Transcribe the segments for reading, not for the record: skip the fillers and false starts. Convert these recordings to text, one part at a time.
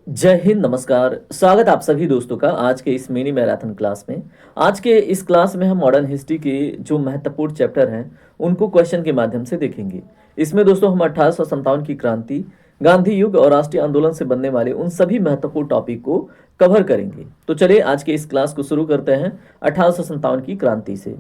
जय हिंद, नमस्कार। स्वागत आप सभी दोस्तों का आज के इस मिनी मैराथन क्लास में। आज के इस क्लास में हम मॉडर्न हिस्ट्री के जो महत्वपूर्ण चैप्टर हैं उनको क्वेश्चन के माध्यम से देखेंगे। इसमें दोस्तों हम 1857 की क्रांति, गांधी युग और राष्ट्रीय आंदोलन से बनने वाले उन सभी महत्वपूर्ण टॉपिक को कवर करेंगे। तो चलिए आज के इस क्लास को शुरू करते हैं 1857 की क्रांति से।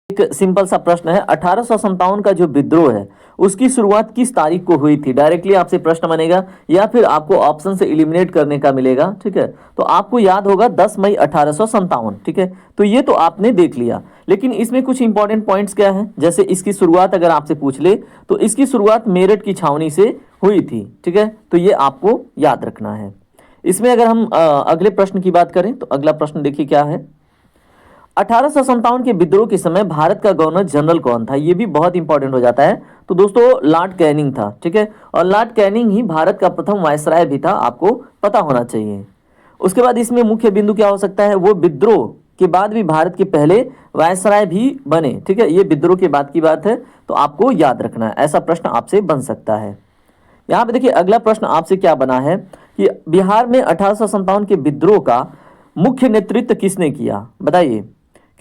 एक सिंपल सा प्रश्न है, 1857 का जो विद्रोह है उसकी शुरुआत किस तारीख को हुई थी? डायरेक्टली आपसे प्रश्न बनेगा या फिर आपको ऑप्शन से एलिमिनेट करने का मिलेगा। ठीक है, तो आपको याद होगा 10 मई 1857। ठीक है, तो ये तो आपने देख लिया, लेकिन इसमें कुछ इंपॉर्टेंट पॉइंट्स क्या है। जैसे इसकी शुरुआत अगर आपसे पूछ ले तो इसकी शुरुआत मेरठ की छावनी से हुई थी। ठीक है, तो ये आपको याद रखना है। इसमें अगर हम अगले प्रश्न की बात करें तो अगला प्रश्न देखिए क्या है। 1857 के विद्रोह के समय भारत का गवर्नर जनरल कौन था? ये भी बहुत इंपॉर्टेंट हो जाता है। तो दोस्तों लॉर्ड कैनिंग था। ठीक है, और लॉर्ड कैनिंग ही भारत का प्रथम वायसराय भी था, आपको पता होना चाहिए। उसके बाद इसमें मुख्य बिंदु क्या हो सकता है, वो विद्रोह के बाद भी भारत के पहले वायसराय भी बने। ठीक है, ये विद्रोह के बाद की बात है, तो आपको याद रखना है। ऐसा प्रश्न आपसे बन सकता है। यहाँ पे देखिए अगला प्रश्न आपसे क्या बना है कि बिहार में 1857 के विद्रोह का मुख्य नेतृत्व किसने किया? बताइए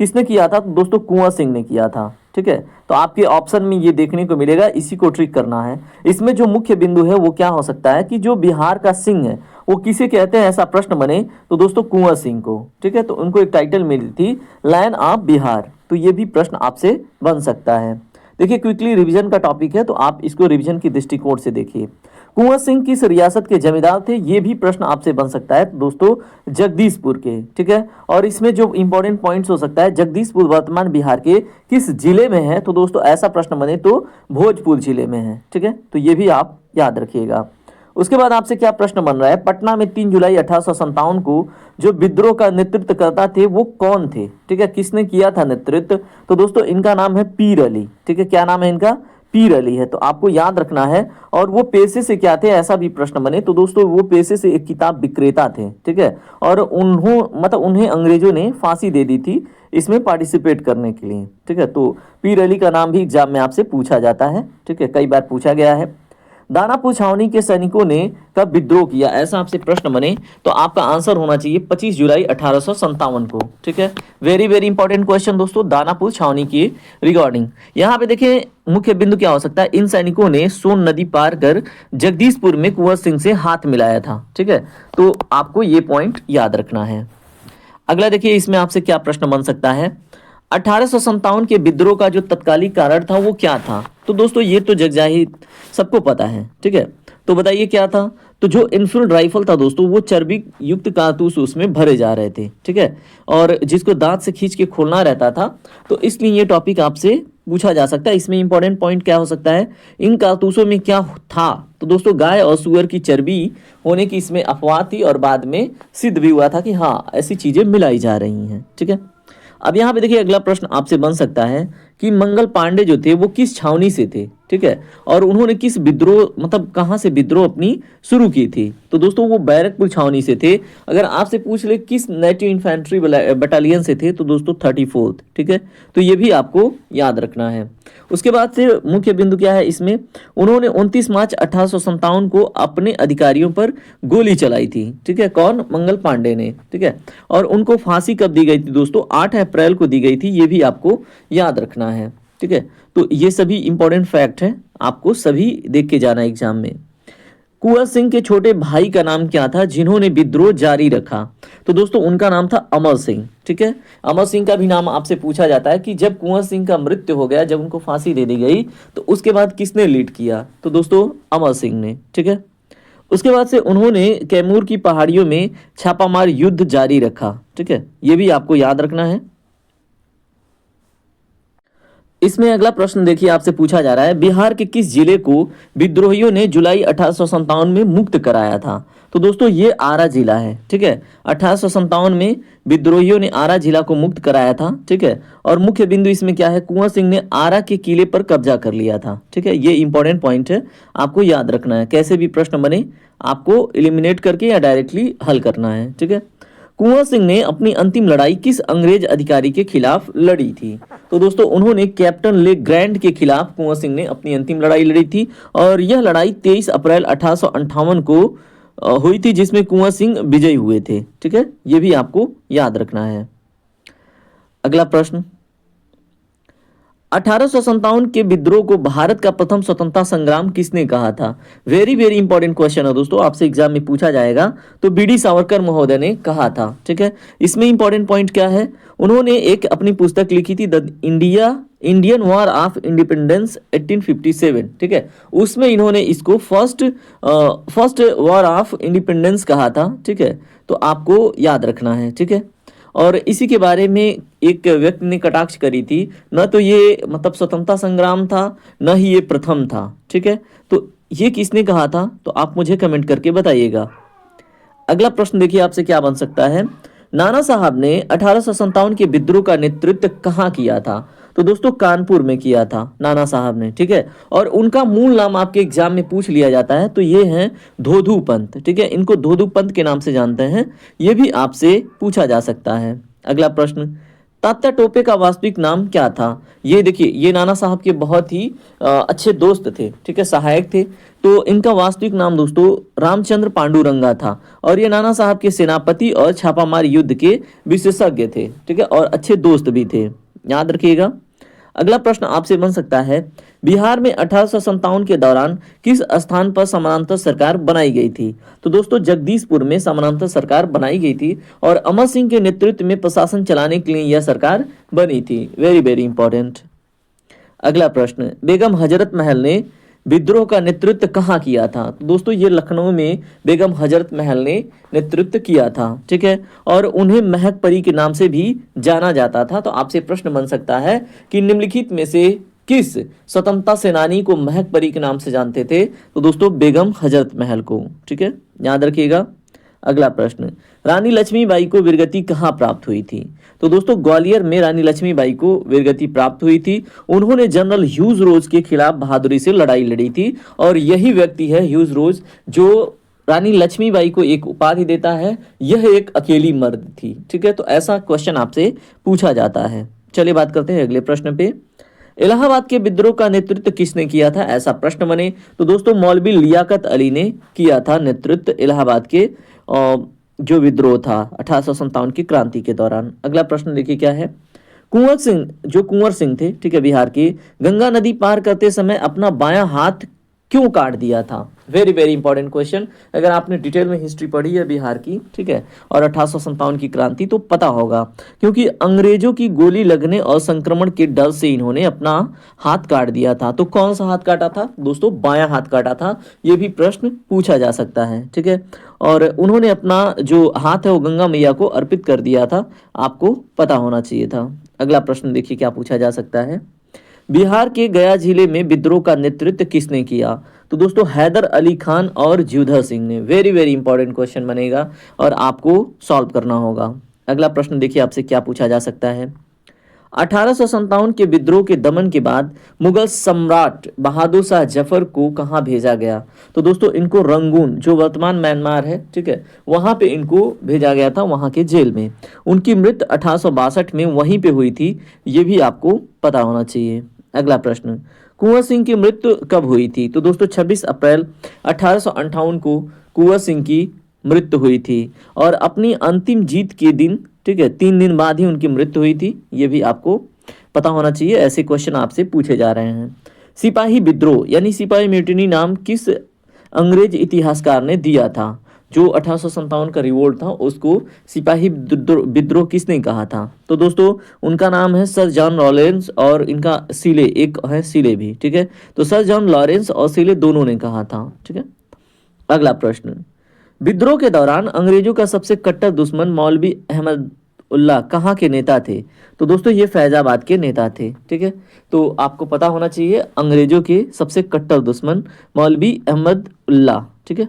किसने किया था? तो दोस्तों कुंवर सिंह ने किया था। ठीक है, तो आपके ऑप्शन में ये देखने को मिलेगा, इसी को ट्रिक करना है। इसमें जो मुख्य बिंदु है वो क्या हो सकता है कि जो बिहार का सिंह है वो किसे कहते हैं, ऐसा प्रश्न बने तो दोस्तों कुंवर सिंह को। ठीक है, तो उनको एक टाइटल मिली थी लायन ऑफ बिहार, तो ये भी प्रश्न आपसे बन सकता है। देखिए क्विकली रिवीजन का टॉपिक है, तो आप इसको रिवीजन की दृष्टिकोण से देखिए। कुंवर सिंह किस रियासत के जमींदार थे? ये भी प्रश्न आपसे बन सकता है दोस्तों, जगदीशपुर के। ठीक है, और इसमें जो इंपॉर्टेंट पॉइंट्स हो सकता है, जगदीशपुर वर्तमान बिहार के किस जिले में है? तो दोस्तों ऐसा प्रश्न बने तो भोजपुर जिले में है। ठीक है, तो ये भी आप याद रखिएगा। उसके बाद आपसे क्या प्रश्न बन रहा है, पटना में 3 जुलाई 1857 को जो विद्रोह का नेतृत्व करता थे वो कौन थे? ठीक है, किसने किया था नेतृत्व? तो दोस्तों इनका नाम है पीर अली। ठीक है, क्या नाम है इनका? पीर अली है, तो आपको याद रखना है। और वो पेशे से क्या थे, ऐसा भी प्रश्न बने तो दोस्तों वो पेशे से एक किताब विक्रेता थे। ठीक है, और उन्हें अंग्रेजों ने फांसी दे दी थी इसमें पार्टिसिपेट करने के लिए। ठीक है, तो पीर अली का नाम भी एग्जाम में आपसे पूछा जाता है। ठीक है, कई बार पूछा गया है। दानापुर छावनी के सैनिकों ने कब विद्रोह किया? ऐसा आपसे प्रश्न बने तो आपका आंसर होना चाहिए 25 जुलाई 1857 को। ठीक है, वेरी वेरी इंपॉर्टेंट क्वेश्चन दोस्तों, दानापुर छावनी की रिगार्डिंग। यहाँ पे देखिए मुख्य बिंदु क्या हो सकता है, इन सैनिकों ने सोन नदी पार कर जगदीशपुर में कुंवर सिंह से हाथ मिलाया था। ठीक है, तो आपको ये पॉइंट याद रखना है। अगला देखिए इसमें आपसे क्या प्रश्न बन सकता है, 1857 के विद्रोह का जो तत्कालिक कारण था वो क्या था? तो दोस्तों ये तो जगजाहिर सबको पता है। ठीक है, तो बताइए क्या था? तो जो इनफील्ड राइफल था दोस्तों वो चर्बी युक्त कारतूस उसमें भरे जा रहे थे। ठीक है, और जिसको दांत से खींच के खोलना रहता था, तो इसलिए ये टॉपिक आपसे पूछा जा सकता है। इसमें इंपॉर्टेंट पॉइंट क्या हो सकता है, इन कारतूसों में क्या था? तो दोस्तों गाय और सुअर की चर्बी होने की इसमें अफवाह थी और बाद में सिद्ध भी हुआ था कि हाँ ऐसी चीजें मिलाई जा रही हैं। ठीक है, अब यहाँ पे देखिए अगला प्रश्न आपसे बन सकता है कि मंगल पांडे जो थे वो किस छावनी से थे? ठीक है, और उन्होंने किस विद्रोह मतलब कहाँ से विद्रोह अपनी शुरू की थी? तो दोस्तों वो बैरकपुर छावनी से थे। अगर आपसे पूछ ले किस नेटिव इन्फेंट्री बटालियन से थे, तो दोस्तों 34th। ठीक है, तो ये भी आपको याद रखना है। उसके बाद से मुख्य बिंदु क्या है इसमें, उन्होंने 29 मार्च 1857 को अपने अधिकारियों पर गोली चलाई थी। ठीक है, कौन? मंगल पांडे ने। ठीक है, और उनको फांसी कब दी गई थी दोस्तों? 8 अप्रैल को दी गई थी, ये भी आपको याद रखना है। ठीक है, तो ये सभी इंपॉर्टेंट फैक्ट हैं, आपको सभी देख के जाना एग्जाम में। कुंवर सिंह के छोटे भाई का नाम क्या था जिन्होंने विद्रोह जारी रखा? तो दोस्तों उनका नाम था अमर सिंह। ठीक है, अमर सिंह का भी नाम आपसे पूछा जाता है कि जब कुंवर सिंह का मृत्यु हो गया, जब उनको फांसी दे दी गई, तो उसके बाद किसने लीड किया? तो दोस्तों अमर सिंह ने। ठीक है, उसके बाद से उन्होंने कैमूर की पहाड़ियों में छापामार युद्ध जारी रखा। ठीक है, ये भी आपको याद रखना है। इसमें अगला प्रश्न देखिए आपसे पूछा जा रहा है, बिहार के किस जिले को विद्रोहियों ने जुलाई 1857 में मुक्त कराया था? तो दोस्तों ये आरा जिला है। ठीक है, 1857 में विद्रोहियों ने आरा जिला को मुक्त कराया था। ठीक है, और मुख्य बिंदु इसमें क्या है, कुंवर सिंह ने आरा के किले पर कब्जा कर लिया था। ठीक है, ये इंपॉर्टेंट पॉइंट है, आपको याद रखना है। कैसे भी प्रश्न बने आपको एलिमिनेट करके या डायरेक्टली हल करना है। ठीक है, कुंवर सिंह ने अपनी अंतिम लड़ाई किस अंग्रेज अधिकारी के खिलाफ लड़ी थी? तो दोस्तों उन्होंने कैप्टन ले ग्रैंड के खिलाफ कुंवर सिंह ने अपनी अंतिम लड़ाई लड़ी थी, और यह लड़ाई 23 अप्रैल 1858 को हुई थी, जिसमें कुंवर सिंह विजयी हुए थे। ठीक है, ये भी आपको याद रखना है। अगला प्रश्न, 1857 के विद्रोह को भारत का प्रथम स्वतंत्रता संग्राम किसने कहा था? वेरी वेरी इंपॉर्टेंट क्वेश्चन है दोस्तों, आपसे एग्जाम में पूछा जाएगा। तो बीडी सावरकर महोदय ने कहा था। ठीक है, इसमें इंपॉर्टेंट पॉइंट क्या है, उन्होंने एक अपनी पुस्तक लिखी थी, the Indian war of independence 1857। ठीक है, उसमें इन्होंने इसको फर्स्ट वॉर ऑफ इंडिपेंडेंस कहा था। ठीक है, तो आपको याद रखना है। ठीक है, और इसी के बारे में एक व्यक्ति ने कटाक्ष करी थी, न तो ये मतलब स्वतंत्रता संग्राम था, न ही ये प्रथम था। ठीक है, तो ये किसने कहा था, तो आप मुझे कमेंट करके बताइएगा। अगला प्रश्न देखिए आपसे क्या बन सकता है, नाना साहब ने 1857 के विद्रोह का नेतृत्व कहाँ किया था? तो दोस्तों कानपुर में किया था नाना साहब ने। ठीक है, और उनका मूल नाम आपके एग्जाम में पूछ लिया जाता है, तो ये हैं धोधू पंत। ठीक है, इनको धोधू पंत के नाम से जानते हैं, ये भी आपसे पूछा जा सकता है। अगला प्रश्न, तात्या टोपे का वास्तविक नाम क्या था? ये देखिए, ये नाना साहब के बहुत ही अच्छे दोस्त थे। ठीक है, सहायक थे। तो इनका वास्तविक नाम दोस्तों रामचंद्र पांडुरंगा था, और ये नाना साहब के सेनापति और छापामार युद्ध के विशेषज्ञ थे। ठीक है, और अच्छे दोस्त भी थे, याद रखिएगा। अगला प्रश्न आपसे बन सकता है, बिहार में 1857 के दौरान किस स्थान पर समानांतर सरकार बनाई गई थी? तो दोस्तों जगदीशपुर में समानांतर सरकार बनाई गई थी, और अमर सिंह के नेतृत्व में प्रशासन चलाने के लिए यह सरकार बनी थी। Very very important. अगला प्रश्न, बेगम हजरत महल ने विद्रोह का नेतृत्व कहाँ किया था? तो दोस्तों ये लखनऊ में बेगम हजरत महल ने नेतृत्व किया था। ठीक है, और उन्हें महक परी के नाम से भी जाना जाता था। तो आपसे प्रश्न बन सकता है कि निम्नलिखित में से किस स्वतंत्रता सेनानी को महक परी के नाम से जानते थे? तो दोस्तों बेगम हजरत महल को। ठीक है, याद रखिएगा। अगला प्रश्न, रानी लक्ष्मीबाई को वीरगति कहाँ प्राप्त हुई थी? तो दोस्तों ग्वालियर में रानी लक्ष्मीबाई को वीरगति प्राप्त हुई थी। उन्होंने जनरल ह्यूज रोज के खिलाफ बहादुरी से लड़ाई लड़ी थी, और यही व्यक्ति है ह्यूज रोज जो रानी लक्ष्मीबाई को एक उपाधि देता है, यह एक अकेली मर्द थी। ठीक है, तो ऐसा क्वेश्चन आपसे पूछा जाता है। चलिए बात करते हैं अगले प्रश्न पे, इलाहाबाद के विद्रोह का नेतृत्व किसने किया था? ऐसा प्रश्न बने तो दोस्तों मौलवी लियाकत अली ने किया था नेतृत्व इलाहाबाद के जो विद्रोह था 1857 की क्रांति के दौरान। अगला प्रश्न देखिए क्या है, कुंवर सिंह थे, ठीक है, बिहार की, गंगा नदी पार करते समय अपना बायां हाथ क्यों काट दिया था? Very very important question. अगर आपने डिटेल में हिस्ट्री पढ़ी है बिहार की, ठीक है, और 1857 की क्रांति, तो पता होगा, क्योंकि अंग्रेजों की गोली लगने और संक्रमण के डर से इन्होंने अपना हाथ काट दिया था। तो कौन सा हाथ काटा था? दोस्तों बायां हाथ काटा था। ये भी प्रश्न पूछा जा सकता है। ठीक है, और उन्होंने अपना जो हाथ है वो गंगा मैया को अर्पित कर दिया था, आपको पता होना चाहिए था। अगला प्रश्न देखिए क्या पूछा जा सकता है, बिहार के गया जिले में विद्रोह का नेतृत्व किसने किया? तो दोस्तों हैदर अली खान और ज्यूधर सिंह ने। वेरी वेरी इंपॉर्टेंट क्वेश्चन बनेगा और आपको सॉल्व करना होगा। अगला प्रश्न देखिए आपसे क्या पूछा जा सकता है, 1857 के विद्रोह के दमन के बाद मुगल सम्राट बहादुर शाह जफर को कहां भेजा गया? तो दोस्तों इनको रंगून, जो वर्तमान म्यांमार है, ठीक है, वहां पे इनको भेजा गया था, वहां के जेल में। उनकी मृत्यु 1862 में वहीं पे हुई थी, ये भी आपको पता होना चाहिए। अगला प्रश्न, कुंवर सिंह की मृत्यु कब हुई थी? तो दोस्तों 26 अप्रैल 1858 को कुंवर सिंह की मृत्यु हुई थी, और अपनी अंतिम जीत के दिन, ठीक है, 3 दिन बाद ही उनकी मृत्यु हुई थी। ये भी आपको पता होना चाहिए, ऐसे क्वेश्चन आपसे पूछे जा रहे हैं। सिपाही विद्रोह यानी सिपाही म्यूटिनी नाम किस अंग्रेज इतिहासकार ने दिया था? जो 1857 का रिवोल्ट था उसको सिपाही विद्रोह किसने कहा था? तो दोस्तों उनका नाम है सर जॉन लॉरेंस, और इनका सीले, एक है सीले भी, ठीक है, तो सर जॉन लॉरेंस और सीले दोनों ने कहा था। ठीक है, अगला प्रश्न, विद्रोह के दौरान अंग्रेजों का सबसे कट्टर दुश्मन मौलवी अहमद उल्लाह कहाँ के नेता थे? तो दोस्तों ये फैजाबाद के नेता थे। ठीक है, तो आपको पता होना चाहिए अंग्रेजों के सबसे कट्टर दुश्मन मौलवी अहमद उल्लाह। ठीक है,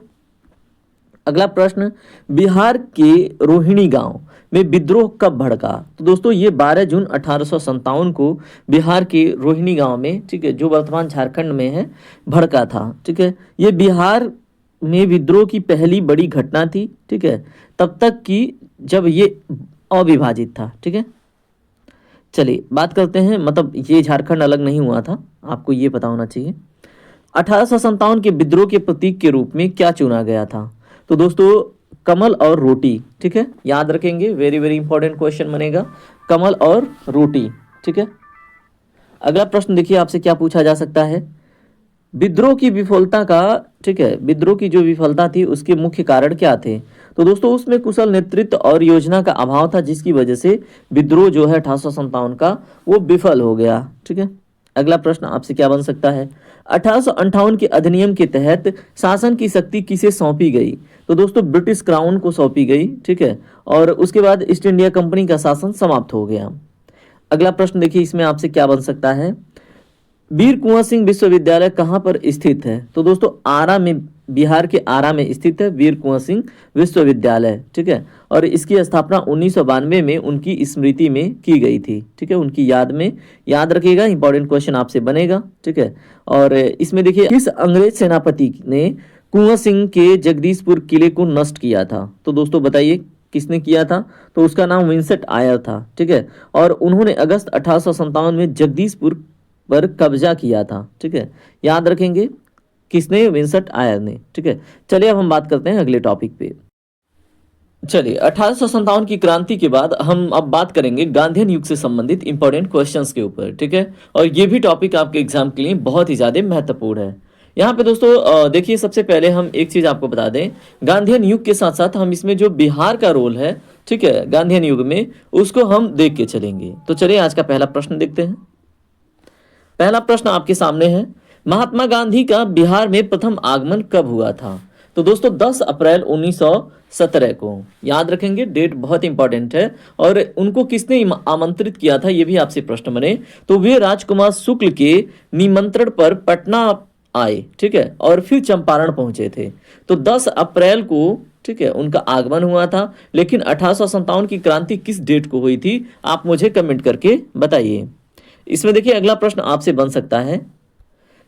अगला प्रश्न, बिहार के रोहिणी गांव में विद्रोह कब भड़का? तो दोस्तों ये 12 जून 1857 को बिहार के रोहिणी गांव में, ठीक है, जो वर्तमान झारखंड में है, भड़का था। ठीक है, ये बिहार में विद्रोह की पहली बड़ी घटना थी। ठीक है, तब तक की जब ये अविभाजित था। ठीक है, चलिए बात करते हैं, मतलब ये झारखंड अलग नहीं हुआ था, आपको ये पता होना चाहिए। 1857 के विद्रोह के प्रतीक के रूप में क्या चुना गया था? तो दोस्तों कमल और रोटी, ठीक है, याद रखेंगे, वेरी वेरी इंपॉर्टेंट क्वेश्चन बनेगा, कमल और रोटी, ठीक है। अगला प्रश्न देखिए आपसे क्या पूछा जा सकता है, विद्रोह की विफलता का, ठीक है, विद्रोह की जो विफलता थी उसके मुख्य कारण क्या थे। तो दोस्तों उसमें कुशल नेतृत्व और योजना का अभाव था, जिसकी वजह से विद्रोह जो है 1857 का वो विफल हो गया, ठीक है। अगला प्रश्न आपसे क्या बन सकता है, 1858 के अधिनियम के तहत शासन की शक्ति किसे सौंपी गई। तो दोस्तों ब्रिटिश क्राउन को सौंपी गई, ठीक है, और उसके बाद ईस्ट इंडिया कंपनी का शासन समाप्त हो गया। अगला प्रश्न देखिए इसमें आपसे क्या बन सकता है, वीर कुंवर सिंह विश्वविद्यालय कहाँ पर स्थित है। तो दोस्तों आरा में, बिहार के आरा में स्थित है वीर कुंवर सिंह विश्वविद्यालय, ठीक है, और इसकी स्थापना 1992 में उनकी स्मृति में की गई थी, ठीक है, उनकी याद में, याद रखिएगा, इंपॉर्टेंट क्वेश्चन आपसे बनेगा, ठीक है। और इसमें देखिए किस अंग्रेज सेनापति ने कुंवर सिंह के जगदीशपुर किले को नष्ट किया था। तो दोस्तों बताइए किसने किया था, तो उसका नाम विंसेंट आयर था, ठीक है, और उन्होंने अगस्त 1857 में जगदीशपुर पर कब्जा किया था, ठीक है, याद रखेंगे किसने, विंसेंट आयर ने, ठीक है। चलिए अब हम बात करते हैं अगले टॉपिक पे। चलिए 1857 की क्रांति के बाद हम अब बात करेंगे गांधीयन युग से संबंधित इंपॉर्टेंट क्वेश्चंस के ऊपर, ठीक है, और ये भी टॉपिक आपके एग्जाम के लिए बहुत ही ज्यादा महत्वपूर्ण है। यहाँ पे दोस्तों देखिए सबसे पहले हम एक चीज आपको बता दें, गांधीयन युग के साथ साथ हम इसमें जो बिहार का रोल है, ठीक है, गांधीयन युग में, उसको हम देख के चलेंगे। तो चलिए आज का पहला प्रश्न देखते हैं। पहला प्रश्न आपके सामने है, महात्मा गांधी का बिहार में प्रथम आगमन कब हुआ था। तो दोस्तों 10 अप्रैल 1917 को, याद रखेंगे, डेट बहुत इंपॉर्टेंट है। और उनको किसने आमंत्रित किया था, ये भी आपसे प्रश्न बने, तो वे राजकुमार शुक्ल के निमंत्रण पर पटना आए, ठीक है, और फिर चंपारण पहुंचे थे। तो 10 अप्रैल को, ठीक है, उनका आगमन हुआ था, लेकिन 1857 की क्रांति किस डेट को हुई थी, आप मुझे कमेंट करके बताइए। इसमें देखिए अगला प्रश्न आपसे बन सकता है,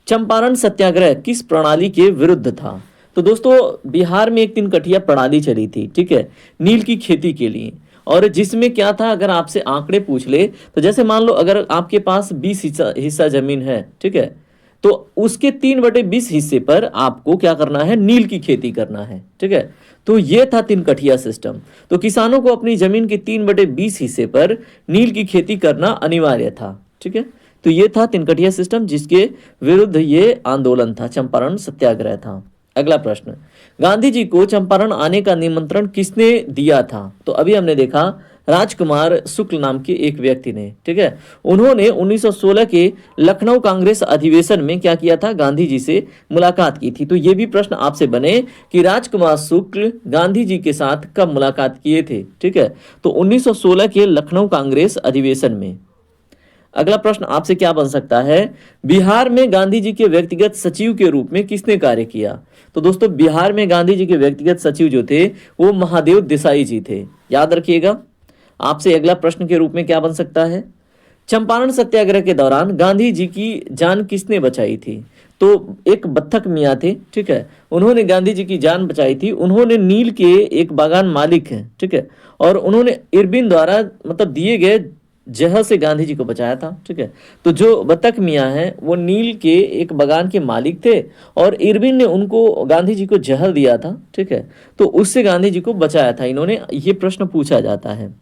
चंपारण सत्याग्रह किस प्रणाली के विरुद्ध था। तो दोस्तों बिहार में एक 3 कठिया प्रणाली चली थी, ठीक है, नील की खेती के लिए, और जिसमें क्या था, अगर आपसे आंकड़े पूछ ले तो जैसे मान लो अगर आपके पास 20 हिस्सा जमीन है, ठीक है, तो उसके 3/20 हिस्से पर आपको क्या करना है, नील की खेती करना है, ठीक है। तो ये था 3 कठिया सिस्टम। तो किसानों को अपनी जमीन के 3/20 हिस्से पर नील की खेती करना अनिवार्य था, ठीक है। तो ये था 3 कठिया सिस्टम, जिसके विरुद्ध ये आंदोलन था, चंपारण सत्याग्रह था। अगला प्रश्न, गांधी जी को चंपारण आने का निमंत्रण किसने दिया था। तो अभी हमने देखा राजकुमार शुक्ल नाम के एक व्यक्ति ने, ठीक है, उन्होंने 1916 के लखनऊ कांग्रेस अधिवेशन में क्या किया था, गांधी जी से मुलाकात की थी। तो ये भी प्रश्न आपसे बने कि राजकुमार शुक्ल गांधी जी के साथ कब मुलाकात किए थे, ठीक है, तो 1916 के लखनऊ कांग्रेस अधिवेशन में। अगला प्रश्न आपसे क्या बन सकता है, बिहार में गांधी जी के व्यक्तिगत सचिव के रूप में किसने कार्य किया। तो दोस्तों बिहार में गांधी जी के व्यक्तिगत सचिव जो थे वो महादेव देसाई जी थे, याद रखिएगा। आपसे अगला प्रश्न के रूप में क्या बन सकता है, चंपारण सत्याग्रह के दौरान गांधी जी की जान किसने बचाई थी। तो एक बत्तख मियाँ थे, ठीक है, उन्होंने गांधी जी की जान बचाई थी। उन्होंने नील के एक बागान मालिक हैं, ठीक है, और उन्होंने इरबिन द्वारा मतलब दिए गए जहर से गांधी जी को बचाया था, ठीक है। तो जो बत्तख मियाँ हैं वो नील के एक बागान के मालिक थे, और इरविन ने उनको, गांधी जी को जहर दिया था, ठीक है, तो उससे गांधी जी को बचाया था इन्होंने। ये प्रश्न पूछा जाता है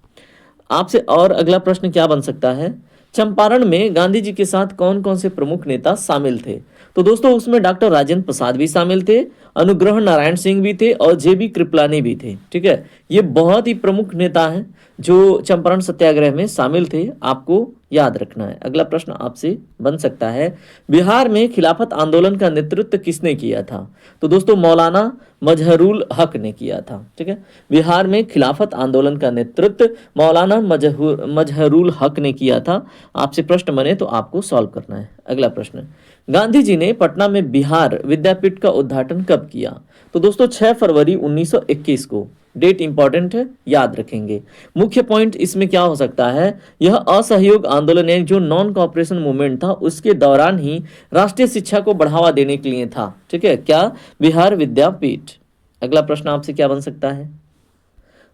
आपसे। और अगला प्रश्न क्या बन सकता है, चंपारण में गांधी जी के साथ कौन कौन से प्रमुख नेता शामिल थे। तो दोस्तों उसमें डॉक्टर राजेंद्र प्रसाद भी शामिल थे, अनुग्रह नारायण सिंह भी थे, और जेबी कृपलानी भी थे, ठीक है। ये बहुत ही प्रमुख नेता हैं जो चंपारण सत्याग्रह में शामिल थे, आपको याद रखना है। अगला प्रश्न आपसे बन सकता है, बिहार में खिलाफत आंदोलन का नेतृत्व किसने किया था। तो दोस्तों मौलाना मजहरुल हक ने किया था, ठीक है। बिहार में खिलाफत आंदोलन का नेतृत्व मौलाना मजहरुल हक ने किया था। आपसे प्रश्न बने तो आपको सॉल्व करना है। अगला प्रश्न, गांधी जी ने पटना में बिहार विद्यापीठ का उद्घाटन कब किया। तो दोस्तों 6 फरवरी 1921 को, डेट इंपॉर्टेंट है, याद रखेंगे। मुख्य पॉइंट इसमें क्या हो सकता है, यह असहयोग आंदोलन है जो नॉन कॉपरेशन मूवमेंट था, उसके दौरान ही राष्ट्रीय शिक्षा को बढ़ावा देने के लिए था, ठीक है, क्या, बिहार विद्यापीठ। अगला प्रश्न आपसे क्या बन सकता है,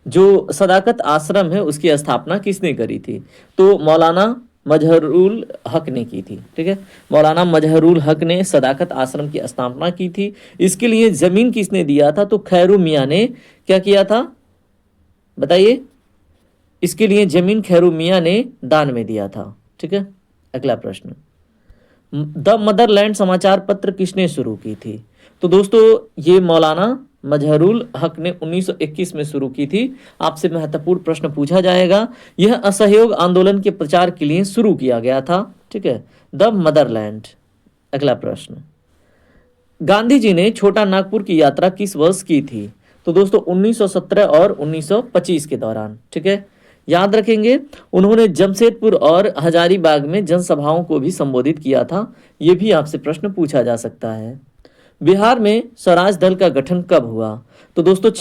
जो सदाकत आश्रम है उसकी स्थापना किसने करी थी। तो मौलाना मजहरुल हक ने की थी। ठीक है, मौलाना मजहरुल हक ने सदाकत आश्रम की स्थापना की थी। इसके लिए जमीन किसने दिया था? तो खैरू मियाँ ने क्या किया था, बताइए। इसके लिए जमीन खैरू मियाँ ने दान में दिया था। ठीक है, अगला प्रश्न, द मदरलैंड समाचार पत्र किसने शुरू की थी? तो दोस्तों ये मौलाना मजहरुल हक ने 1921 में शुरू की थी। आपसे महत्वपूर्ण प्रश्न पूछा जाएगा। यह असहयोग आंदोलन के प्रचार के लिए शुरू किया गया था। ठीक है, द मदरलैंड। अगला प्रश्न, गांधी जी ने छोटा नागपुर की यात्रा किस वर्ष की थी? तो दोस्तों 1917 और 1925 के दौरान। ठीक है, याद रखेंगे। उन्होंने जमशेदपुर और हजारीबाग में जनसभाओं को भी संबोधित किया था। यह भी आपसे प्रश्न पूछा जा सकता है। बिहार में स्वराज दल का गठन कब हुआ? तो दोस्तों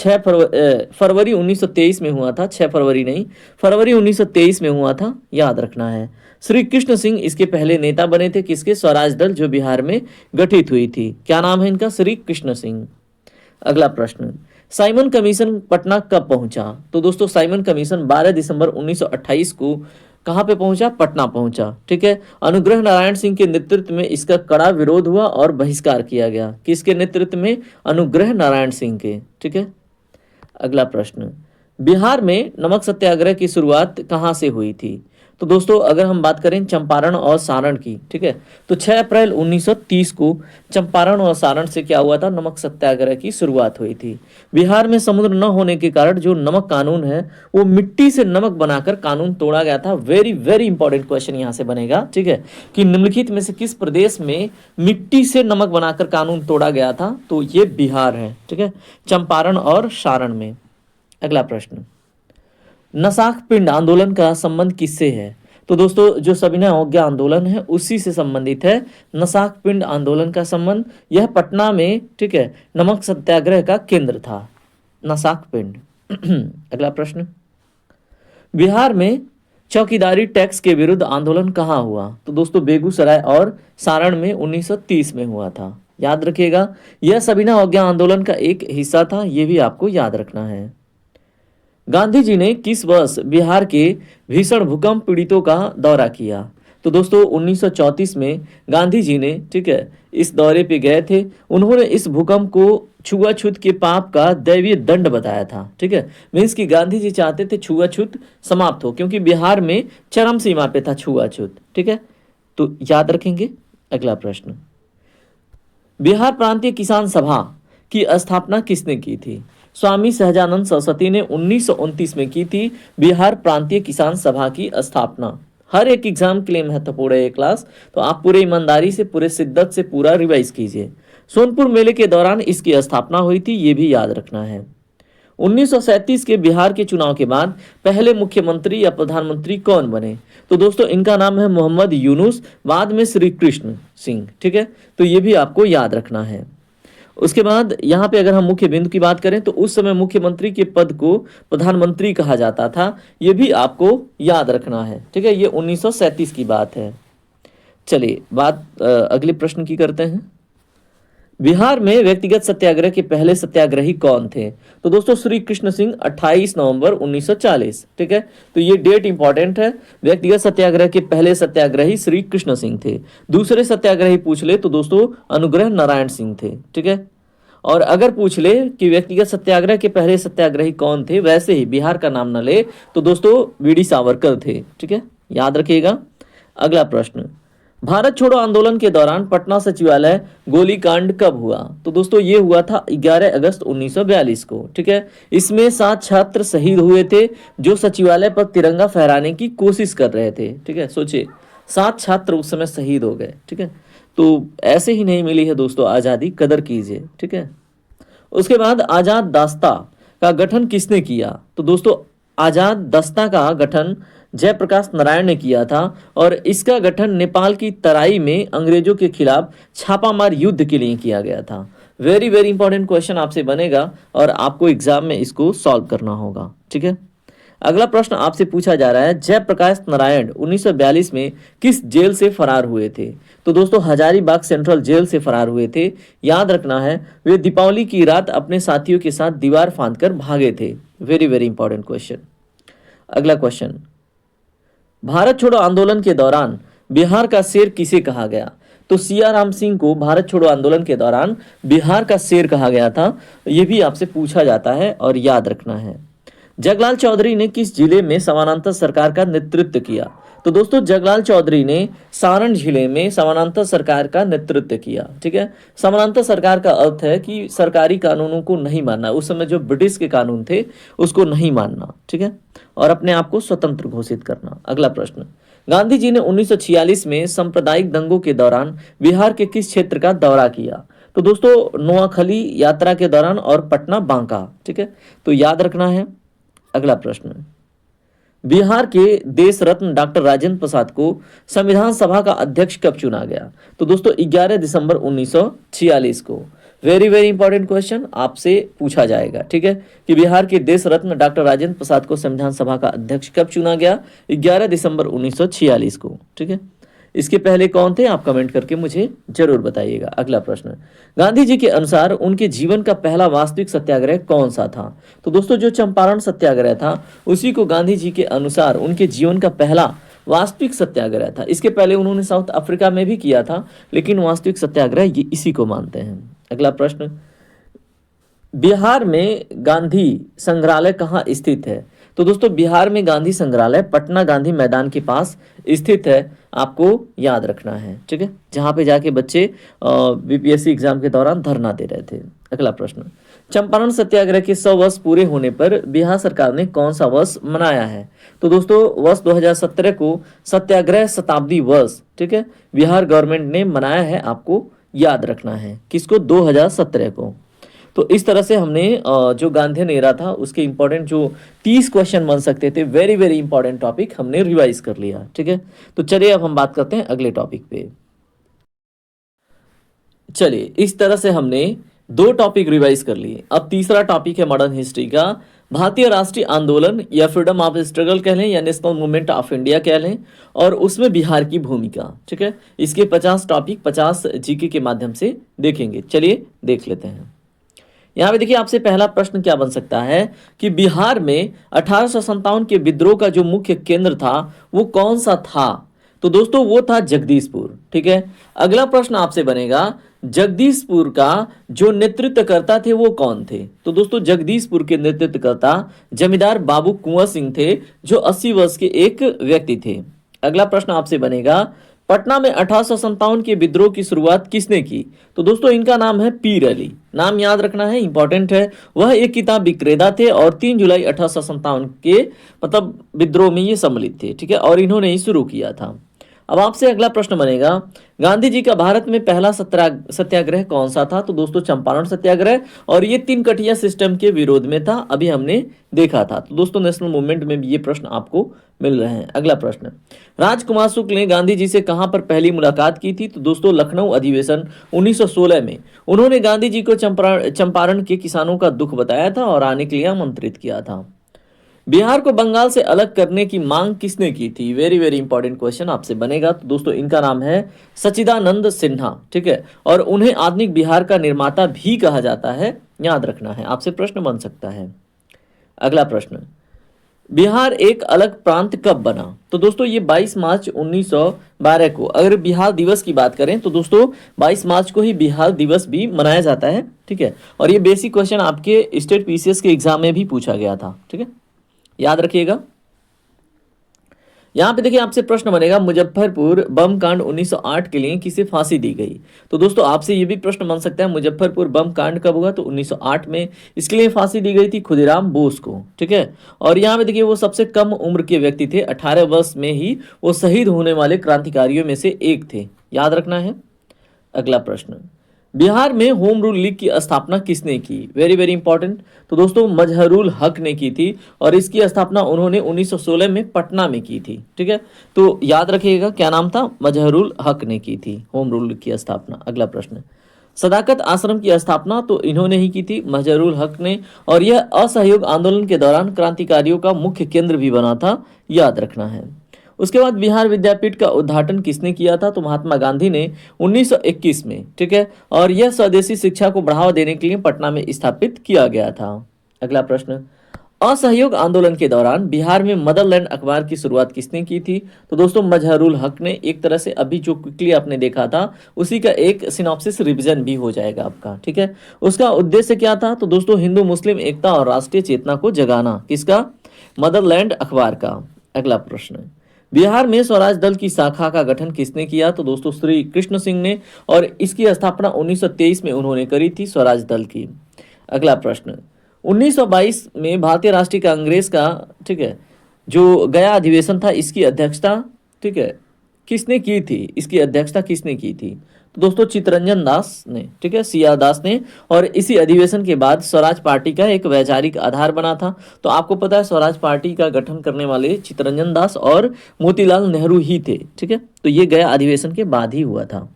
फरवरी 1923 में हुआ था। 6 फरवरी नहीं, फरवरी 1923 में हुआ था, याद रखना है। श्री कृष्ण सिंह इसके पहले नेता बने थे। किसके? स्वराज दल जो बिहार में गठित हुई थी। क्या नाम है इनका? श्री कृष्ण सिंह। अगला प्रश्न, साइमन कमीशन पटना कब पहुंचा? तो दोस्तों साइमन कमीशन 12 दिसंबर 1928 को कहां पे पहुंचा? पटना पहुंचा। ठीक है, अनुग्रह नारायण सिंह के नेतृत्व में इसका कड़ा विरोध हुआ और बहिष्कार किया गया। किसके नेतृत्व में? अनुग्रह नारायण सिंह के। ठीक है, अगला प्रश्न, बिहार में नमक सत्याग्रह की शुरुआत कहां से हुई थी? तो दोस्तों अगर हम बात करें चंपारण और सारण की, ठीक है, तो 6 अप्रैल 1930 को चंपारण और सारण से क्या हुआ था? नमक सत्याग्रह की शुरुआत हुई थी। बिहार में समुद्र न होने के कारण जो नमक कानून है वो मिट्टी से नमक बनाकर कानून तोड़ा गया था। वेरी वेरी इंपॉर्टेंट क्वेश्चन यहां से बनेगा। ठीक है, कि निम्नलिखित में से किस प्रदेश में मिट्टी से नमक बनाकर कानून तोड़ा गया था? तो ये बिहार है। ठीक है, चंपारण और सारण में। अगला प्रश्न, नसाक पिंड आंदोलन का संबंध किससे है? तो दोस्तों जो सविनय अवज्ञा आंदोलन है उसी से संबंधित है नसाक पिंड आंदोलन का संबंध। यह पटना में, ठीक है, नमक सत्याग्रह का केंद्र था, नसाक पिंड। अगला प्रश्न, बिहार में चौकीदारी टैक्स के विरुद्ध आंदोलन कहाँ हुआ? तो दोस्तों बेगूसराय और सारण में 1930 में हुआ था। याद रखिएगा, यह सविनय अवज्ञा आंदोलन का एक हिस्सा था। यह भी आपको याद रखना है। गांधी जी ने किस वर्ष बिहार के भीषण भूकंप पीड़ितों का दौरा किया? तो दोस्तों 1934 में गांधी जी ने, ठीक है, इस दौरे पे गए थे। उन्होंने इस भूकंप को छुआछूत के पाप का दैवीय दंड बताया था। ठीक है, मीन्स कि गांधी जी चाहते थे छुआछूत समाप्त हो, क्योंकि बिहार में चरम सीमा पे था छुआछूत। ठीक है, तो याद रखेंगे। अगला प्रश्न, बिहार प्रांतीय किसान सभा की स्थापना किसने की थी? स्वामी सहजानंद सरस्वती ने 1929 में की थी बिहार प्रांतीय किसान सभा की स्थापना। हर एक एग्जाम के लिए महत्वपूर्ण है ये क्लास, तो आप पूरे ईमानदारी से, पूरे शिद्दत से पूरा रिवाइज कीजिए। सोनपुर मेले के दौरान इसकी स्थापना हुई थी, ये भी याद रखना है। 1937 के बिहार के चुनाव के बाद पहले मुख्यमंत्री या प्रधानमंत्री कौन बने? तो दोस्तों इनका नाम है मोहम्मद यूनुस, बाद में श्री कृष्ण सिंह। ठीक है, तो ये भी आपको याद रखना है। उसके बाद यहाँ पे अगर हम मुख्य बिंदु की बात करें तो उस समय मुख्यमंत्री के पद को प्रधानमंत्री कहा जाता था। ये भी आपको याद रखना है। ठीक है, ये 1937 की बात है। चलिए बात अगले प्रश्न की करते हैं। बिहार में व्यक्तिगत सत्याग्रह के पहले सत्याग्रही कौन थे? तो दोस्तों श्री कृष्ण सिंह 28 नवंबर 1940। ठीक है, तो ये डेट इंपॉर्टेंट है। व्यक्तिगत सत्याग्रह के पहले सत्याग्रही श्री कृष्ण सिंह थे। दूसरे सत्याग्रही पूछ ले तो दोस्तों अनुग्रह नारायण सिंह थे। ठीक है, और अगर पूछ ले कि व्यक्तिगत सत्याग्रह के पहले सत्याग्रही कौन थे, वैसे ही बिहार का नाम न ले तो दोस्तों वीडी सावरकर थे। ठीक है, याद रखिएगा। अगला प्रश्न, भारत छोड़ो आंदोलन के दौरान पटना सचिवालय गोलीकांड कब हुआ? तो दोस्तों ये हुआ था 11 अगस्त 1942 को। ठीक है, इसमें 7 छात्र शहीद हुए थे जो सचिवालय पर तिरंगा फहराने की कोशिश कर रहे थे। ठीक है, सोचिए 7 छात्र उस समय शहीद हो गए। ठीक है, तो ऐसे ही नहीं मिली है दोस्तों आज़ादी, कदर कीजिए। ठीक है, उसके बाद आज़ाद दस्ता का गठन किसने किया? तो दोस्तों आज़ाद दस्ता का गठन जयप्रकाश नारायण ने किया था और इसका गठन नेपाल की तराई में अंग्रेजों के खिलाफ छापामार युद्ध के लिए किया गया था। वेरी वेरी इंपॉर्टेंट क्वेश्चन आपसे बनेगा और आपको एग्जाम में इसको सॉल्व करना होगा। ठीक है, अगला प्रश्न आपसे पूछा जा रहा है, जयप्रकाश नारायण 1942 में किस जेल से फरार हुए थे? तो दोस्तों हजारीबाग सेंट्रल जेल से फरार हुए थे। याद रखना है, वे दीपावली की रात अपने साथियों के साथ दीवार फांदकर भागे थे। Very very important question. अगला क्वेश्चन, भारत छोड़ो आंदोलन के दौरान बिहार का शेर किसे कहा गया? तो सिया राम सिंह को भारत छोड़ो आंदोलन के दौरान बिहार का शेर कहा गया था। यह भी आपसे पूछा जाता है और याद रखना है। जगलाल चौधरी ने किस जिले में समानांतर सरकार का नेतृत्व किया? तो दोस्तों जगलाल चौधरी ने सारण जिले में समानांतर सरकार का नेतृत्व किया। ठीक है, समानांतर सरकार का अर्थ है कि सरकारी कानूनों को नहीं मानना, उस समय जो ब्रिटिश के कानून थे उसको नहीं मानना। ठीक है, और अपने आप को स्वतंत्र घोषित करना। अगला प्रश्न, गांधी जी ने 1946 में सांप्रदायिक दंगों के दौरान बिहार के किस क्षेत्र का दौरा किया? तो दोस्तों नोआखली यात्रा के दौरान और पटना बांका। ठीक है, तो याद रखना है। अगला प्रश्न, बिहार के देश रत्न डॉक्टर राजेंद्र प्रसाद को संविधान सभा का अध्यक्ष कब चुना गया? तो दोस्तों 11 दिसंबर 1946 को। वेरी वेरी इंपॉर्टेंट क्वेश्चन आपसे पूछा जाएगा। ठीक है, कि बिहार के देश रत्न डॉक्टर राजेंद्र प्रसाद को संविधान सभा का अध्यक्ष कब चुना गया? 11 दिसंबर 1946 को। ठीक है, इसके पहले कौन थे आप कमेंट करके मुझे जरूर बताइएगा। अगला प्रश्न, गांधी जी के अनुसार उनके जीवन का पहला वास्तविक सत्याग्रह कौन सा था? तो दोस्तों जो चंपारण सत्याग्रह था उसी को गांधी जी के अनुसार उनके जीवन का पहला वास्तविक सत्याग्रह था। इसके पहले उन्होंने साउथ अफ्रीका में भी किया था, लेकिन वास्तविक सत्याग्रह ये इसी को मानते हैं। अगला प्रश्न, बिहार में गांधी संग्रहालय कहाँ स्थित है? तो दोस्तों बिहार में गांधी संग्रहालय पटना गांधी मैदान के पास स्थित है, आपको याद रखना है। ठीक है, जहां पे जाके बच्चे बीपीएससी एग्जाम के दौरान धरना दे रहे थे। अगला प्रश्न, चंपारण सत्याग्रह के 100 वर्ष पूरे होने पर बिहार सरकार ने कौन सा वर्ष मनाया है? तो दोस्तों वर्ष 2017 को सत्याग्रह शताब्दी वर्ष, ठीक है, बिहार गवर्नमेंट ने मनाया है, आपको याद रखना है। किसको? 2017 को। तो इस तरह से हमने जो गांधीयन एरा था उसके इंपॉर्टेंट जो 30 क्वेश्चन बन सकते थे, वेरी वेरी इंपॉर्टेंट टॉपिक हमने रिवाइज कर लिया। ठीक है, तो चलिए अब हम बात करते हैं अगले टॉपिक पे। चलिए इस तरह से हमने 2 टॉपिक रिवाइज कर लिए। अब तीसरा टॉपिक है मॉडर्न हिस्ट्री का, भारतीय राष्ट्रीय आंदोलन या फ्रीडम ऑफ स्ट्रगल कह लें या नेशनल मूवमेंट ऑफ इंडिया कह लें, और उसमें बिहार की भूमिका। ठीक है, इसके 50 टॉपिक 50 जीके के माध्यम से देखेंगे। चलिए देख लेते हैं। यहाँ पे देखिए आपसे पहला प्रश्न क्या बन सकता है कि बिहार में 1857 के विद्रोह का जो मुख्य केंद्र था वो कौन सा था? तो दोस्तों वो था जगदीशपुर। ठीक है, अगला प्रश्न आपसे बनेगा जगदीशपुर का जो नेतृत्वकर्ता थे वो कौन थे? तो दोस्तों जगदीशपुर के नेतृत्वकर्ता जमींदार बाबू कुंवर सिंह थे, जो 80 वर्ष के एक व्यक्ति थे। अगला प्रश्न आपसे बनेगा पटना में 1857 के विद्रोह की शुरुआत किसने की? तो दोस्तों इनका नाम है पीर अली। नाम याद रखना है, इंपॉर्टेंट है। वह एक किताब विक्रेता थे और 3 जुलाई 1857 के मतलब विद्रोह में ये सम्मिलित थे। ठीक है, और इन्होंने ही शुरू किया था। अब आपसे अगला प्रश्न बनेगा गांधी जी का भारत में पहला सत्याग्रह कौन सा था? तो दोस्तों चंपारण सत्याग्रह, और ये 3 कठिया सिस्टम के विरोध में था, अभी हमने देखा था। तो दोस्तों नेशनल मूवमेंट में भी ये प्रश्न आपको मिल रहे हैं। अगला प्रश्न, राजकुमार शुक्ल ने गांधी जी से कहां पर पहली मुलाकात की थी? तो दोस्तों लखनऊ अधिवेशन 1916 में उन्होंने गांधी जी को चंपारण के किसानों का दुख बताया था और आने के लिए आमंत्रित किया था। बिहार को बंगाल से अलग करने की मांग किसने की थी? वेरी वेरी इंपॉर्टेंट क्वेश्चन आपसे बनेगा। तो दोस्तों इनका नाम है सच्चिदानंद सिन्हा। ठीक है, और उन्हें आधुनिक बिहार का निर्माता भी कहा जाता है, याद रखना है, आपसे प्रश्न बन सकता है। अगला प्रश्न, बिहार एक अलग प्रांत कब बना? तो दोस्तों ये 22 मार्च 1912 को। अगर बिहार दिवस की बात करें तो दोस्तों 22 मार्च को ही बिहार दिवस भी मनाया जाता है। ठीक है, और ये बेसिक क्वेश्चन आपके स्टेट पीसीएस के एग्जाम में भी पूछा गया था। ठीक है, याद रखिएगा। यहां पे देखिए आपसे प्रश्न बनेगा मुजफ्फरपुर बम कांड 1908 के लिए किसे फांसी दी गई? तो दोस्तों आपसे ये भी प्रश्न बन सकता है मुजफ्फरपुर बम कांड कब हुआ? तो 1908 में। इसके लिए फांसी दी गई थी खुदीराम बोस को। ठीक है, और यहाँ पे देखिए वो सबसे कम उम्र के व्यक्ति थे, 18 वर्ष में ही वो शहीद होने वाले क्रांतिकारियों में से एक थे, याद रखना है। अगला प्रश्न, बिहार में होम रूल लीग की स्थापना किसने की? Very very important. तो दोस्तों मजहरुल हक ने की थी, और इसकी स्थापना उन्होंने 1916 में पटना में की थी। ठीक है, तो याद रखिएगा क्या नाम था? मजहरुल हक ने की थी होम रूल लीग की स्थापना। अगला प्रश्न, सदाकत आश्रम की स्थापना तो इन्होंने ही की थी, मजहरुल हक ने, और यह असहयोग आंदोलन के दौरान क्रांतिकारियों का मुख्य केंद्र भी बना था, याद रखना है। उसके बाद बिहार विद्यापीठ का उद्घाटन किसने किया था? तो महात्मा गांधी ने 1921 में। ठीक है, और यह स्वदेशी शिक्षा को बढ़ावा देने के लिए पटना में स्थापित किया गया था। अगला प्रश्न, असहयोग आंदोलन के दौरान बिहार में मदरलैंड अखबार की शुरुआत किसने की थी? तो दोस्तों मजहरुल हक ने। एक तरह से अभी जो क्विकली आपने देखा था उसी का एक सिनॉप्सिस रिवीजन भी हो जाएगा आपका, ठीक है। उसका उद्देश्य क्या था? तो दोस्तों हिंदू मुस्लिम एकता और राष्ट्रीय चेतना को जगाना। किसका? मदरलैंड अखबार का। अगला प्रश्न, बिहार में स्वराज दल की शाखा का गठन किसने किया? तो दोस्तों श्री कृष्ण सिंह ने, और इसकी स्थापना 1923 में उन्होंने करी थी स्वराज दल की। अगला प्रश्न, 1922 में भारतीय राष्ट्रीय कांग्रेस का, ठीक है, जो गया अधिवेशन था इसकी अध्यक्षता, ठीक है, किसने की थी? इसकी अध्यक्षता किसने की थी? तो दोस्तों चित्तरंजन दास ने, ठीक है, सीआर दास ने। और इसी अधिवेशन के बाद स्वराज पार्टी का एक वैचारिक आधार बना था। तो आपको पता है स्वराज पार्टी का गठन करने वाले चित्तरंजन दास और मोतीलाल नेहरू ही थे, ठीक है। तो ये गया अधिवेशन के बाद ही हुआ था।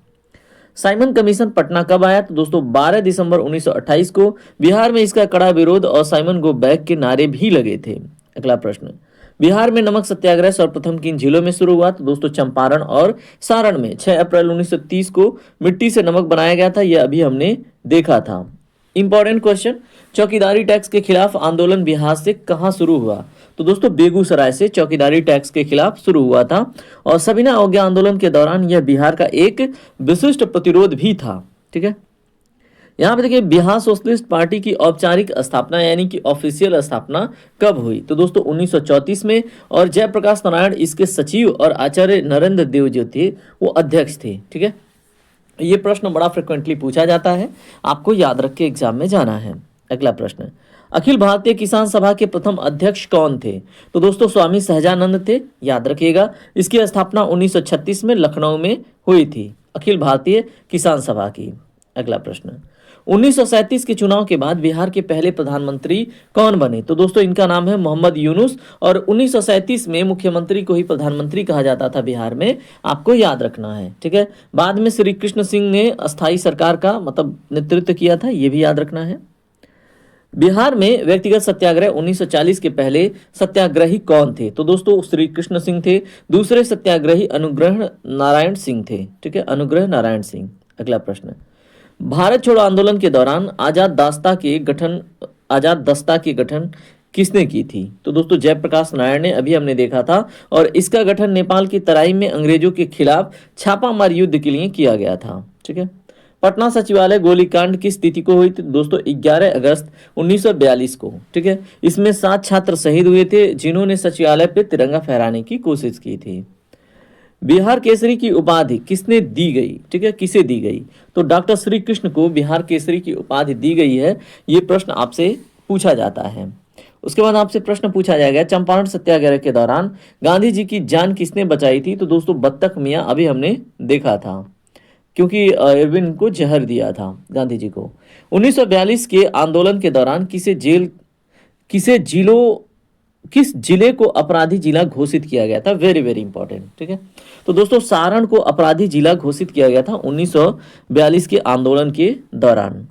साइमन कमीशन पटना कब आया? तो दोस्तों 12 दिसंबर 1928 को। बिहार में इसका कड़ा विरोध और साइमन गो बैक के नारे भी लगे थे। अगला प्रश्न, बिहार में नमक सत्याग्रह सर्वप्रथम किन जिलों में शुरू हुआ? तो दोस्तों चंपारण और सारण में 6 अप्रैल 1930 को मिट्टी से नमक बनाया गया था। यह अभी हमने देखा था। इंपॉर्टेंट क्वेश्चन, चौकीदारी टैक्स के खिलाफ आंदोलन बिहार से कहां शुरू हुआ? तो दोस्तों बेगूसराय से चौकीदारी टैक्स के खिलाफ शुरू हुआ था। और सविनय अवज्ञा आंदोलन के दौरान यह बिहार का एक विशिष्ट प्रतिरोध भी था, ठीक है। यहाँ पे देखिए बिहार सोशलिस्ट पार्टी की औपचारिक स्थापना यानी कि ऑफिशियल स्थापना कब हुई? तो दोस्तों 1934 में। और जयप्रकाश नारायण इसके सचिव और आचार्य नरेंद्र देव जो थे वो अध्यक्ष थे, ठीक है। ये प्रश्न बड़ा फ्रिक्वेंटली पूछा जाता है, आपको याद रख के एग्जाम में जाना है। अगला प्रश्न, अखिल भारतीय किसान सभा के प्रथम अध्यक्ष कौन थे? तो दोस्तों स्वामी सहजानंद थे, याद रखिएगा। इसकी स्थापना 1936 में लखनऊ में हुई थी, अखिल भारतीय किसान सभा की। अगला प्रश्न, 1937 के चुनाव के बाद बिहार के पहले प्रधानमंत्री कौन बने? तो दोस्तों इनका नाम है मोहम्मद यूनुस। और 1937 में मुख्यमंत्री को ही प्रधानमंत्री कहा जाता था बिहार में, आपको याद रखना है, ठीक है। बाद में श्री कृष्ण सिंह ने अस्थायी सरकार का मतलब नेतृत्व किया था, यह भी याद रखना है। बिहार में व्यक्तिगत सत्याग्रह 1940 के पहले सत्याग्रही कौन थे? तो दोस्तों श्री कृष्ण सिंह थे। दूसरे सत्याग्रही अनुग्रह नारायण सिंह थे, ठीक है, अनुग्रह नारायण सिंह। अगला प्रश्न, भारत छोड़ो आंदोलन के दौरान आजाद दस्ता के गठन किसने की थी? तो दोस्तों जयप्रकाश नारायण ने, अभी हमने देखा था। और इसका गठन नेपाल की तराई में अंग्रेजों के खिलाफ छापामार युद्ध के लिए किया गया था, ठीक है। पटना सचिवालय गोलीकांड किस तिथि को हुई थी? दोस्तों 11 अगस्त 1942 को, ठीक है। इसमें 7 छात्र शहीद हुए थे जिन्होंने सचिवालय पर तिरंगा फहराने की कोशिश की थी। बिहार केसरी की उपाधि किसने दी गई? ठीक है, किसे दी गई? तो डॉक्टर श्री कृष्ण को बिहार केसरी की उपाधि दी गई है। ये प्रश्न आपसे पूछा जाता है। उसके बाद आपसे प्रश्न पूछा जाएगा चंपारण सत्याग्रह के दौरान गांधी जी की जान किसने बचाई थी? तो दोस्तों बत्तख मियाँ, अभी हमने देखा था, क्योंकि इरविन को जहर दिया था गांधी जी को। 1942 के आंदोलन के दौरान किस जिले को अपराधी जिला घोषित किया गया था? वेरी वेरी इंपॉर्टेंट, ठीक है। तो दोस्तों सारण को अपराधी जिला घोषित किया गया था 1942 के आंदोलन के दौरान।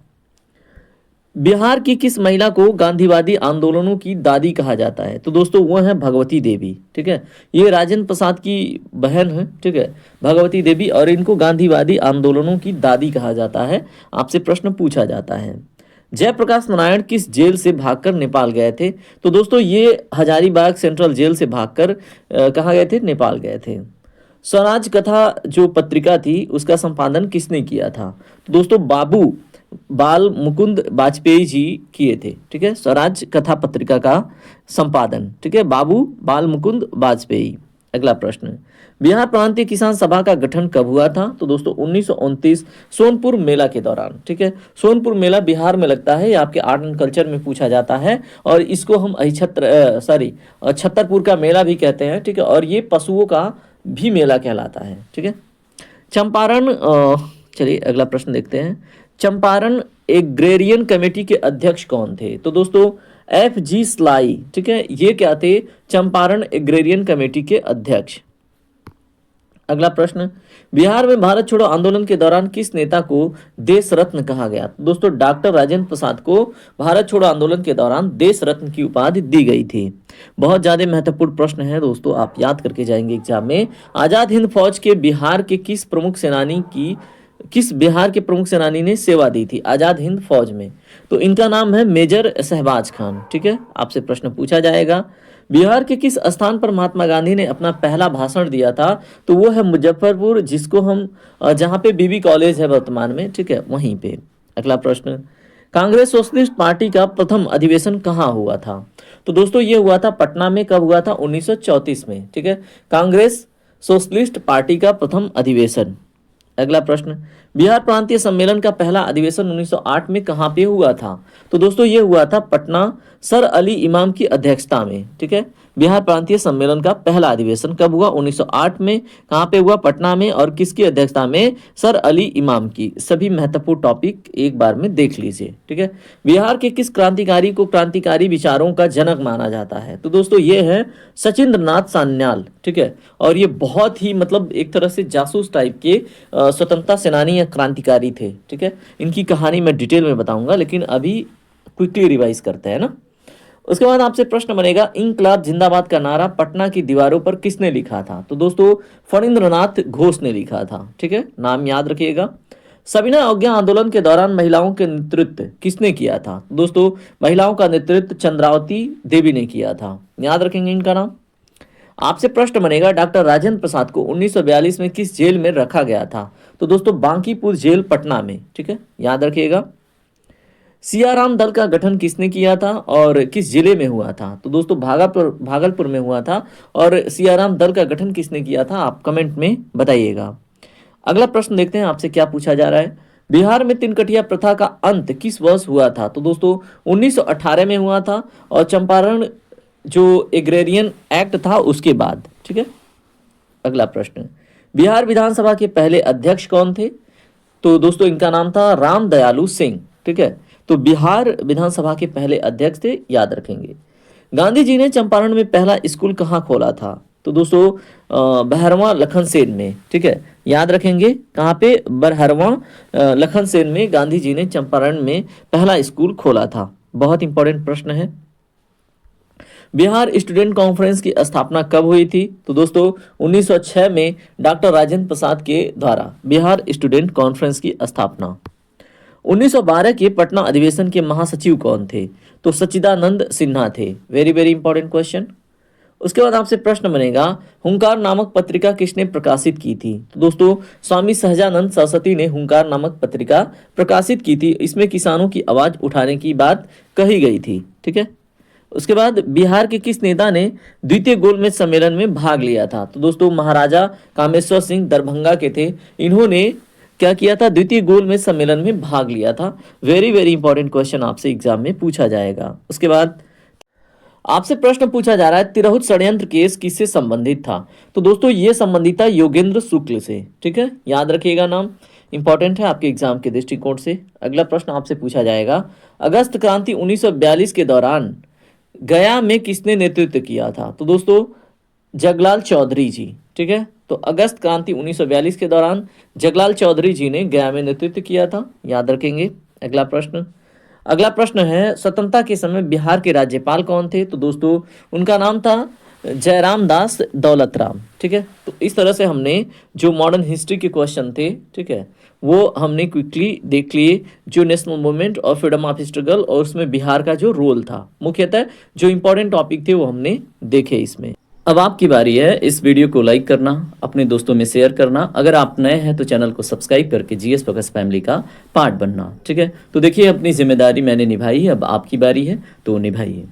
बिहार की किस महिला को गांधीवादी आंदोलनों की दादी कहा जाता है? तो दोस्तों वो है भगवती देवी, ठीक है। ये राजेंद्र प्रसाद की बहन है, ठीक है, भगवती देवी। और इनको गांधीवादी आंदोलनों की दादी कहा जाता है, आपसे प्रश्न पूछा जाता है। जयप्रकाश नारायण किस जेल से भागकर नेपाल गए थे? तो दोस्तों ये हजारीबाग सेंट्रल जेल से भागकर कहाँ गए थे? नेपाल गए थे। स्वराज कथा जो पत्रिका थी उसका संपादन किसने किया था? तो दोस्तों बाबू बाल मुकुंद वाजपेयी जी किए थे, ठीक है, स्वराज कथा पत्रिका का संपादन, ठीक है, बाबू बाल मुकुंद वाजपेयी। अगला प्रश्न, बिहार प्रांतीय किसान सभा का गठन कब हुआ था? तो दोस्तों 1929 सोनपुर मेला के दौरान, ठीक है। सोनपुर मेला बिहार में लगता है, ये आपके आर्ट एंड कल्चर में पूछा जाता है। और इसको हम छतरपुर का मेला भी कहते हैं, ठीक है। और ये पशुओं का भी मेला कहलाता है, ठीक है। चंपारण, चलिए अगला प्रश्न देखते हैं। चंपारण एग्रेरियन कमेटी के अध्यक्ष कौन थे? तो दोस्तों FG स्लाई, ठीक है, ये क्या थे? चंपारण एग्रेरियन कमेटी के अध्यक्ष। अगला प्रश्न, बिहार में भारत छोड़ो आंदोलन के दौरान किस नेता को देश रत्न कहा गया? तो दोस्तों डॉक्टर राजेंद्र प्रसाद को भारत छोड़ो आंदोलन के दौरान देश रत्न की उपाधि दी गई थी। बहुत ज्यादा महत्वपूर्ण प्रश्न है दोस्तों, आप याद करके जाएंगे एग्जाम में। आजाद हिंद फौज के बिहार के किस प्रमुख सेनानी की किस बिहार के प्रमुख सेनानी ने सेवा दी थी आजाद हिंद फौज में? तो इनका नाम है मेजर शहबाज खान। ठीक है, आपसे प्रश्न पूछा जाएगा। बिहार के किस स्थान पर महात्मा गांधी ने अपना पहला भाषण दिया था? तो वो है मुजफ्फरपुर, जिसको हम जहाँ पे बीबी कॉलेज है वर्तमान में, ठीक है, वहीं पे। अगला प्रश्न, कांग्रेस सोशलिस्ट पार्टी का प्रथम अधिवेशन कहाँ हुआ था? तो दोस्तों ये हुआ था पटना में। कब हुआ था? 1934 में। ठीक है, कांग्रेस सोशलिस्ट पार्टी का प्रथम अधिवेशन। अगला प्रश्न, बिहार प्रांतीय सम्मेलन का पहला अधिवेशन 1908 में कहाँ पे हुआ था? तो दोस्तों ये हुआ था पटना, सर अली इमाम की अध्यक्षता में। ठीक है, बिहार प्रांतीय सम्मेलन का पहला अधिवेशन कब हुआ? 1908 में। कहाँ पे हुआ? पटना में। और किसकी अध्यक्षता में? सर अली इमाम की। सभी महत्वपूर्ण टॉपिक एक बार में देख लीजिए। ठीक है, बिहार के किस क्रांतिकारी को क्रांतिकारी विचारों का जनक माना जाता है? तो दोस्तों ये है सचिंद्र नाथ सान्याल। ठीक है, और ये बहुत ही मतलब एक तरह से जासूस टाइप के स्वतंत्रता सेनानी या क्रांतिकारी थे। ठीक है, इनकी कहानी मैं डिटेल में बताऊंगा, लेकिन अभी क्विकली रिवाइज करते हैं ना। उसके बाद आपसे प्रश्न बनेगा, इंकलाब जिंदाबाद का नारा पटना की दीवारों पर किसने लिखा था? तो दोस्तों फणींद्रनाथ घोष ने लिखा था। ठीक है, नाम याद रखिएगा। सविनय अवज्ञा आंदोलन के दौरान महिलाओं के नेतृत्व किसने किया था? दोस्तों महिलाओं का नेतृत्व चंद्रावती देवी ने किया था। याद रखेंगे इनका नाम। आपसे प्रश्न बनेगा, डॉक्टर राजेंद्र प्रसाद को 1942 में किस जेल में रखा गया था? तो दोस्तों बांकीपुर जेल पटना में। ठीक है, याद रखिएगा। सियाराम दल का गठन किसने किया था और किस जिले में हुआ था? तो दोस्तों भागलपुर में हुआ था। और सियाराम दल का गठन किसने किया था? आप कमेंट में बताइएगा। अगला प्रश्न देखते हैं आपसे क्या पूछा जा रहा है। बिहार में तिनकटिया प्रथा का अंत किस वर्ष हुआ था? तो दोस्तों 1918 में हुआ था, और चंपारण जो एग्रेरियन एक्ट था उसके बाद। ठीक है, अगला प्रश्न, बिहार विधानसभा के पहले अध्यक्ष कौन थे? तो दोस्तों इनका नाम था राम दयालु सिंह। ठीक है, तो बिहार विधानसभा के पहले अध्यक्ष थे, याद रखेंगे। गांधी जी ने चंपारण में पहला स्कूल कहाँ खोला था? तो दोस्तों बहरवा लखन सेन में। ठीक है, याद रखेंगे कहाँ पे? बरहरवा लखन सेन में गांधी जी ने चंपारण में पहला स्कूल खोला था। बहुत इंपॉर्टेंट प्रश्न है। बिहार स्टूडेंट कॉन्फ्रेंस की स्थापना कब हुई थी? तो दोस्तों 1906 में डॉक्टर राजेंद्र प्रसाद के द्वारा बिहार स्टूडेंट कॉन्फ्रेंस की स्थापना। 1912 के पटना अधिवेशन के महासचिव कौन थे? तो सच्चिदानंद सिन्हा थे। Very very important question. उसके बाद आपसे प्रश्न बनेगा, हुंकार नामक पत्रिका किसने प्रकाशित की थी? तो दोस्तों स्वामी सहजानंद सरस्वती ने हुंकार नामक पत्रिका प्रकाशित की थी। इसमें किसानों की आवाज उठाने की बात कही गई थी। ठीक है, उसके बाद बिहार के किस नेता ने द्वितीय गोलमेज सम्मेलन में भाग लिया था? तो दोस्तों महाराजा कामेश्वर सिंह दरभंगा के थे। इन्होंने क्या किया था? द्वितीय गोलमेज सम्मेलन में भाग लिया था। वेरी वेरी इंपॉर्टेंट क्वेश्चन आपसे एग्जाम में पूछा जाएगा। उसके बाद आपसे प्रश्न पूछा जा रहा है, तिरहुत षड्यंत्र केस किससे संबंधित था? तो दोस्तों ये संबंधित था योगेंद्र शुक्ल से। ठीक है, याद रखिएगा, नाम इंपॉर्टेंट है आपके एग्जाम के दृष्टिकोण से। अगला प्रश्न आपसे पूछा जाएगा, अगस्त क्रांति 1942 के दौरान गया में किसने नेतृत्व किया था? तो दोस्तों जगलाल चौधरी जी। ठीक है, तो अगस्त क्रांति 1942 के दौरान जगलाल चौधरी जी ने गया में नेतृत्व किया था। याद रखेंगे। अगला प्रश्न है, स्वतंत्रता के समय बिहार के राज्यपाल कौन थे? तो दोस्तों उनका नाम था जयराम दास दौलत राम। ठीक है, तो इस तरह से हमने जो मॉडर्न हिस्ट्री के क्वेश्चन थे, ठीक है, वो हमने क्विकली देख लिए। जो नेशनल मूवमेंट और फ्रीडम ऑफ स्ट्रगल और उसमें बिहार का जो रोल था, मुख्यतः जो इंपॉर्टेंट टॉपिक थे वो हमने देखे इसमें। अब आपकी बारी है इस वीडियो को लाइक करना, अपने दोस्तों में शेयर करना। अगर आप नए हैं तो चैनल को सब्सक्राइब करके जीएस फोकस फैमिली का पार्ट बनना। ठीक है, तो देखिए अपनी जिम्मेदारी मैंने निभाई है, अब आपकी बारी है तो निभाइए।